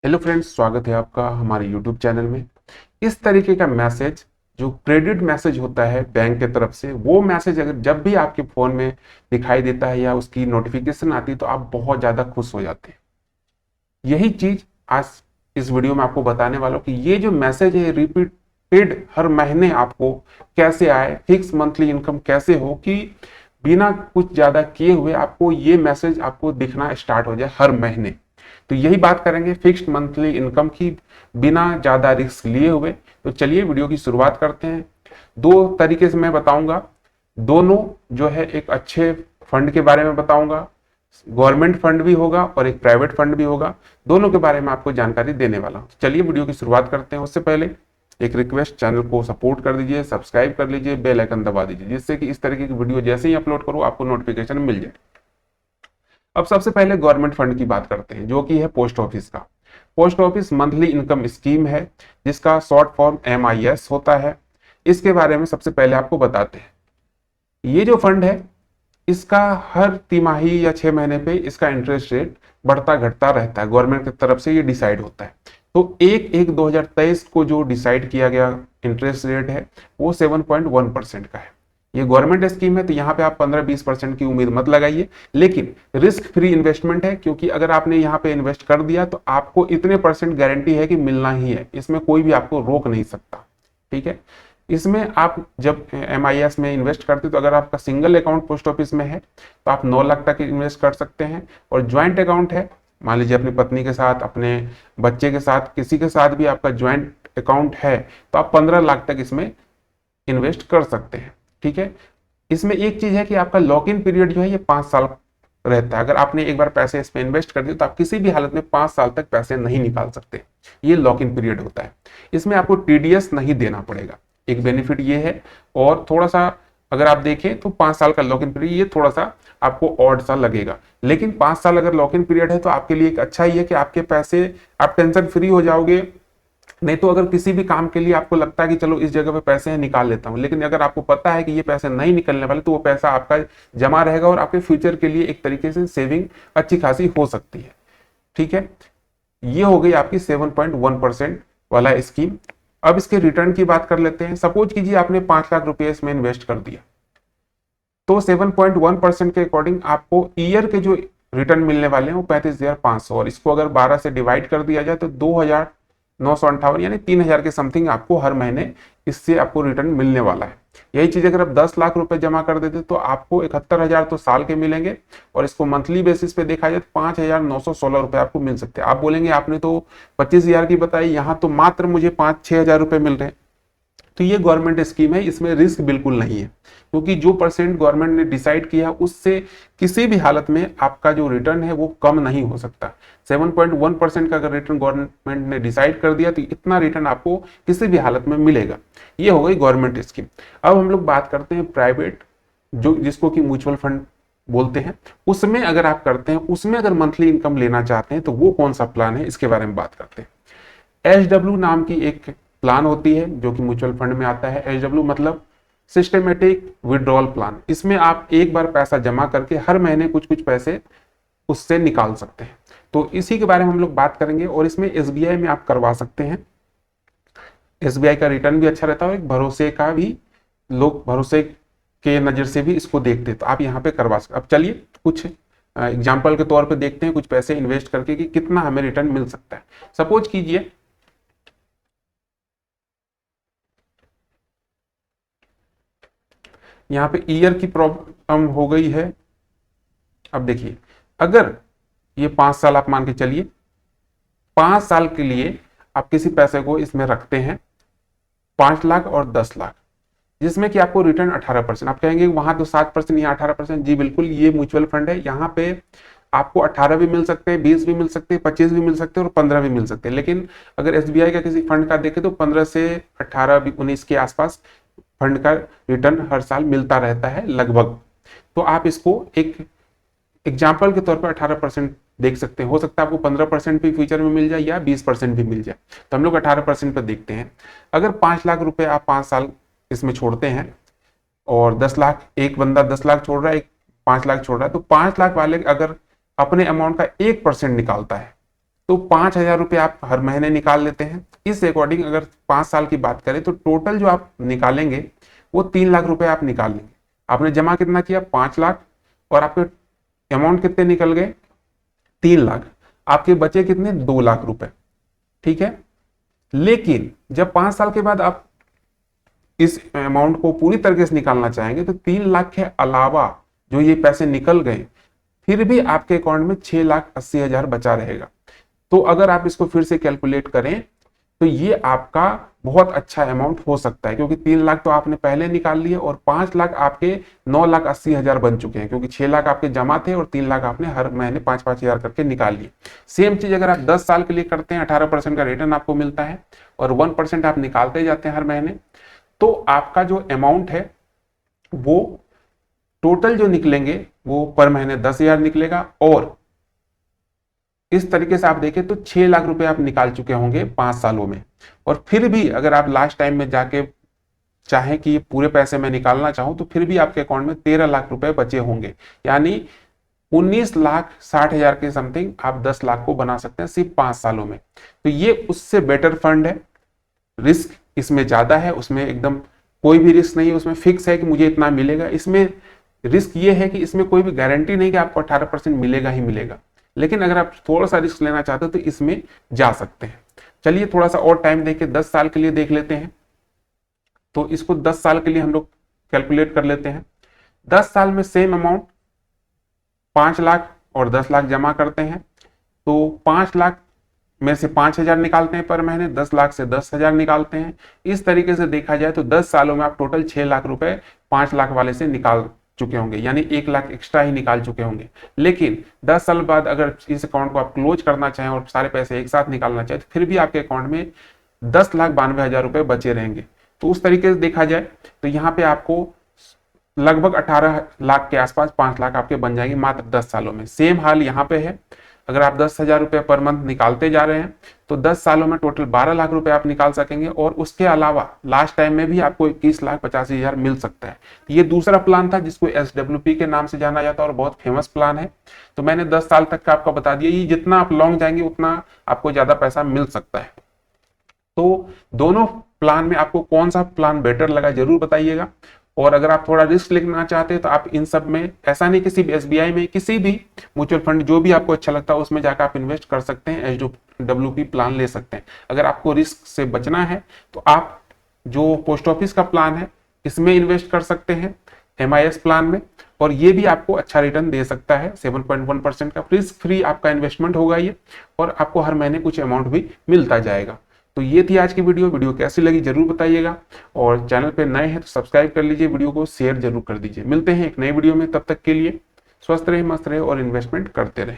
Hello friends, स्वागत है आपका हमारे यूट्यूब चैनल में। इस तरीके का मैसेज जो क्रेडिट मैसेज होता है बैंक के तरफ से, वो मैसेज अगर जब भी आपके फ़ोन में दिखाई देता है या उसकी नोटिफिकेशन आती है तो आप बहुत ज़्यादा खुश हो जाते हैं। यही चीज़ आज इस वीडियो में आपको बताने वाला हूँ कि ये जो मैसेज है रिपीटेड हर महीने आपको कैसे आए, फिक्स मंथली इनकम कैसे हो कि बिना कुछ ज़्यादा किए हुए आपको ये मैसेज आपको दिखना स्टार्ट हो जाए हर महीने। तो यही बात करेंगे फिक्स्ड मंथली इनकम की, बिना ज़्यादा रिस्क लिए हुए। तो चलिए वीडियो की शुरुआत करते हैं। दो तरीके से मैं बताऊंगा, दोनों जो है एक अच्छे फंड के बारे में बताऊंगा। गवर्नमेंट फंड भी होगा और एक प्राइवेट फंड भी होगा, दोनों के बारे में आपको जानकारी देने वाला हूं। चलिए वीडियो की शुरुआत करते हैं। उससे पहले एक रिक्वेस्ट, चैनल को सपोर्ट कर दीजिए, सब्सक्राइब कर लीजिए, बेल आइकन दबा दीजिए, जिससे कि इस तरीके की वीडियो जैसे ही अपलोड करूं आपको नोटिफिकेशन मिल जाए। अब सबसे पहले गवर्नमेंट फंड की बात करते हैं, जो कि है पोस्ट ऑफिस का। Post office monthly income scheme है, जिसका शॉर्ट फॉर्म MIS होता है। इसके बारे में सबसे पहले आपको बताते हैं। ये जो फंड है, इसका हर तिमाही या 6 महीने पे इसका इंटरेस्ट रेट बढ़ता घटता रहता है, गवर्नमेंट की तरफ से ये डिसाइड होता है। तो 1/1/2023 को जो डिसाइड किया गया इंटरेस्ट रेट है वो 7.1% का है। ये गवर्नमेंट स्कीम है, तो यहाँ पे आप 15-20% की उम्मीद मत लगाइए, लेकिन रिस्क फ्री इन्वेस्टमेंट है, क्योंकि अगर आपने यहाँ पे इन्वेस्ट कर दिया तो आपको इतने % गारंटी है कि मिलना ही है, इसमें कोई भी आपको रोक नहीं सकता। ठीक है। इसमें आप जब MIS में इन्वेस्ट करते तो अगर आपका सिंगल अकाउंट पोस्ट ऑफिस में है तो आप 9 लाख तक इन्वेस्ट कर सकते हैं, और ज्वाइंट अकाउंट है, मान लीजिए अपनी पत्नी के साथ, अपने बच्चे के साथ, किसी के साथ भी आपका ज्वाइंट अकाउंट है, तो आप 15 लाख तक इसमें इन्वेस्ट कर सकते हैं। ठीक है। इसमें एक चीज है कि आपका लॉक इन पीरियड जो है ये 5 साल रहता है। अगर आपने एक बार पैसे इसमें इन्वेस्ट कर दिए तो आप किसी भी हालत में 5 साल तक पैसे नहीं निकाल सकते। ये लॉक इन पीरियड होता है। इसमें आपको TDS नहीं देना पड़ेगा, एक बेनिफिट ये है। और थोड़ा सा अगर आप देखें तो 5 साल का लॉक इन पीरियड, ये थोड़ा सा आपको ऑड सा लगेगा, लेकिन 5 साल अगर लॉक इन पीरियड है तो आपके लिए एक अच्छा ही है कि आपके पैसे, आप टेंशन फ्री हो जाओगे। नहीं तो अगर किसी भी काम के लिए आपको लगता है कि चलो इस जगह पे पैसे हैं निकाल लेता हूं, लेकिन अगर आपको पता है कि ये पैसे नहीं निकलने वाले, तो वो पैसा आपका जमा रहेगा और आपके फ्यूचर के लिए एक तरीके से सेविंग अच्छी खासी हो सकती है। ठीक है। ये हो गई आपकी 7.1% वाला स्कीम। अब इसके रिटर्न की बात कर लेते हैं। सपोज कीजिए आपने 5 लाख रुपए इसमें इन्वेस्ट कर दिया, तो 7.1% के अकॉर्डिंग आपको ईयर के जो रिटर्न मिलने वाले हैं वो 35,500, और इसको अगर 12 से डिवाइड कर दिया जाए तो 2,958 यानी 3,000 के समथिंग आपको हर महीने इससे आपको रिटर्न मिलने वाला है। यही चीज अगर आप 10 लाख रुपए जमा कर देते तो आपको 71,000 तो साल के मिलेंगे, और इसको मंथली बेसिस पे देखा जाए तो 5,916 रुपए आपको मिल सकते हैं। आप बोलेंगे आपने तो 25,000 की बताई, यहाँ तो मात्र मुझे 5-6 हजार रुपए मिल रहे हैं। तो ये गवर्नमेंट स्कीम है, इसमें रिस्क बिल्कुल नहीं है, क्योंकि जो % गवर्नमेंट ने डिसाइड किया उससे किसी भी हालत में आपका जो रिटर्न है वो कम नहीं हो सकता। 7.1% का अगर रिटर्न गवर्नमेंट ने डिसाइड कर दिया तो इतना रिटर्न आपको किसी भी हालत में मिलेगा। ये हो गई गवर्नमेंट स्कीम। अब हम लोग बात करते हैं प्राइवेट, जो जिसको कि म्यूचुअल फंड बोलते हैं। उसमें अगर आप करते हैं, उसमें अगर मंथली इनकम लेना चाहते हैं तो वो कौन सा प्लान है, इसके बारे में बात करते हैं। SW नाम की एक प्लान होती है जो कि म्यूचुअल फंड में आता है। SW मतलब सिस्टमेटिक विड्रॉल प्लान। इसमें आप एक बार पैसा जमा करके हर महीने कुछ कुछ पैसे उससे निकाल सकते हैं। तो इसी के बारे में हम लोग बात करेंगे। और इसमें SBI में आप करवा सकते हैं। SBI का रिटर्न भी अच्छा रहता है, और एक भरोसे का भी, लोग भरोसे के नजर से भी इसको देखते हैं, तो आप यहाँ पे करवा सकते। अब चलिए कुछ एग्जाम्पल के तौर पे देखते हैं, कुछ पैसे इन्वेस्ट करके कि कितना हमें रिटर्न मिल सकता है। सपोज कीजिए यहाँ पे ईयर की प्रॉब्लम हो गई है। अब देखिए, अगर ये 5 साल आप मान के चलिए, 5 साल के लिए आप किसी पैसे को इसमें रखते हैं, 5 लाख और 10 लाख, जिसमें कि आपको रिटर्न 18%। आप कहेंगे वहां तो 7%, यहाँ 18%। जी बिल्कुल, ये म्यूचुअल फंड है, यहाँ पे आपको 18 भी मिल सकते हैं, 20 भी मिल सकते हैं, 25 भी मिल सकते हैं और 15 भी मिल सकते हैं। लेकिन अगर SBI का किसी फंड का देखें तो 15 से 18 19 के आसपास फंड का रिटर्न हर साल मिलता रहता है लगभग। तो आप इसको एक एग्जाम्पल के तौर पर 18% देख सकते हैं। हो सकता है आपको 15% भी फ्यूचर में मिल जाए या 20% भी मिल जाए, तो हम लोग 18% पर देखते हैं। अगर 5 लाख रुपए आप 5 साल इसमें छोड़ते हैं, और 10 लाख, एक बंदा 10 लाख छोड़ रहा है, एक 5 लाख छोड़ रहा है, तो 5 लाख वाले अगर अपने अमाउंट का 1% निकालता है, तो 5,000 रुपये आप हर महीने निकाल लेते हैं। इस अकॉर्डिंग अगर 5 साल की बात करें तो टोटल जो आप निकालेंगे वो 3 लाख रुपए आप निकाल लेंगे। आपने जमा कितना किया 5 लाख, और आपके अमाउंट कितने निकल गए 3 लाख, आपके बचे कितने 2 लाख रुपए। ठीक है, लेकिन जब 5 साल के बाद आप इस अमाउंट को पूरी तरीके से निकालना चाहेंगे तो 3 लाख के अलावा जो ये पैसे निकल गए फिर भी आपके अकाउंट में 6,80,000 बचा रहेगा। तो अगर आप इसको फिर से कैलकुलेट करें तो ये आपका बहुत अच्छा अमाउंट हो सकता है, क्योंकि 3 लाख तो आपने पहले निकाल लिए और 5 लाख आपके 9,80,000 बन चुके हैं, क्योंकि 6 लाख आपके जमा थे और 3 लाख आपने हर महीने 5-5 हजार करके निकाल लिए। सेम चीज अगर आप 10 साल के लिए करते हैं, 18% का रिटर्न आपको मिलता है और 1% आप निकालते जाते हैं हर महीने, तो आपका जो अमाउंट है वो टोटल जो निकलेंगे वो पर महीने 10,000 निकलेगा। और इस तरीके से आप देखें तो 6 लाख रुपए आप निकाल चुके होंगे 5 सालों में। और फिर भी अगर आप लास्ट टाइम में जाके चाहें कि पूरे पैसे मैं निकालना चाहूं तो फिर भी आपके अकाउंट में 13 लाख रुपए बचे होंगे, यानी 19,60,000 के समथिंग आप 10 लाख को बना सकते हैं सिर्फ 5 सालों में। तो ये उससे बेटर फंड है। रिस्क इसमें ज्यादा है, उसमें एकदम कोई भी रिस्क नहीं है, उसमें फिक्स है कि मुझे इतना मिलेगा। इसमें रिस्क ये है कि इसमें कोई भी गारंटी नहीं कि आपको 18% मिलेगा ही मिलेगा, लेकिन अगर आप थोड़ा सा रिस्क लेना चाहते हो तो इसमें जा सकते हैं। चलिए थोड़ा सा और टाइम देके 10 साल के लिए देख लेते हैं। तो इसको 10 साल के लिए हम लोग कैलकुलेट कर लेते हैं। 10 साल में सेम अमाउंट 5 लाख और 10 लाख जमा करते हैं, तो 5 लाख में से 5,000 निकालते हैं पर महीने, 10 लाख से 10,000 निकालते हैं। इस तरीके से देखा जाए तो 10 सालों में आप टोटल 6 लाख रुपए 5 लाख वाले से निकाल चुके होंगे, यानी 1 लाख एक्स्ट्रा ही निकाल चुके होंगे। लेकिन 10 साल बाद अगर इस अकाउंट को आप क्लोज करना चाहें और सारे पैसे एक साथ निकालना चाहें तो फिर भी आपके अकाउंट में 10,92,000 रुपए बचे रहेंगे। तो उस तरीके से देखा जाए तो यहाँ पे आपको लगभग 18 लाख के आसपास 5 लाख आपके बन जाएंगे मात्र 10 सालों में। सेम हाल यहाँ पे है। अगर आप 10,000 रुपए पर मंथ निकालते जा रहे हैं तो 10 सालों में टोटल 12 लाख रुपए आप निकाल सकेंगे, और उसके अलावा लास्ट टाइम में भी आपको 21,85,000 मिल सकता है। ये दूसरा प्लान था जिसको SWP के नाम से जाना जाता है और बहुत फेमस प्लान है। तो मैंने 10 साल तक का आपको बता दिया, ये जितना आप लॉन्ग जाएंगे उतना आपको ज्यादा पैसा मिल सकता है। तो दोनों प्लान में आपको कौन सा प्लान बेटर लगा जरूर बताइएगा। और अगर आप थोड़ा रिस्क लेना चाहते हैं तो आप इन सब में, ऐसा नहीं किसी भी SBI में, किसी भी म्यूचुअल फंड जो भी आपको अच्छा लगता है उसमें जाकर आप इन्वेस्ट कर सकते हैं, SWP प्लान ले सकते हैं। अगर आपको रिस्क से बचना है तो आप जो पोस्ट ऑफिस का प्लान है इसमें इन्वेस्ट कर सकते हैं, MIS प्लान में, और ये भी आपको अच्छा रिटर्न दे सकता है 7.1% का। रिस्क फ्री आपका इन्वेस्टमेंट होगा ये, और आपको हर महीने कुछ अमाउंट भी मिलता जाएगा। तो ये थी आज की वीडियो कैसी लगी जरूर बताइएगा, और चैनल पे नए हैं तो सब्सक्राइब कर लीजिए, वीडियो को शेयर जरूर कर दीजिए। मिलते हैं एक नई वीडियो में, तब तक के लिए स्वस्थ रहे, मस्त रहे और इन्वेस्टमेंट करते रहे।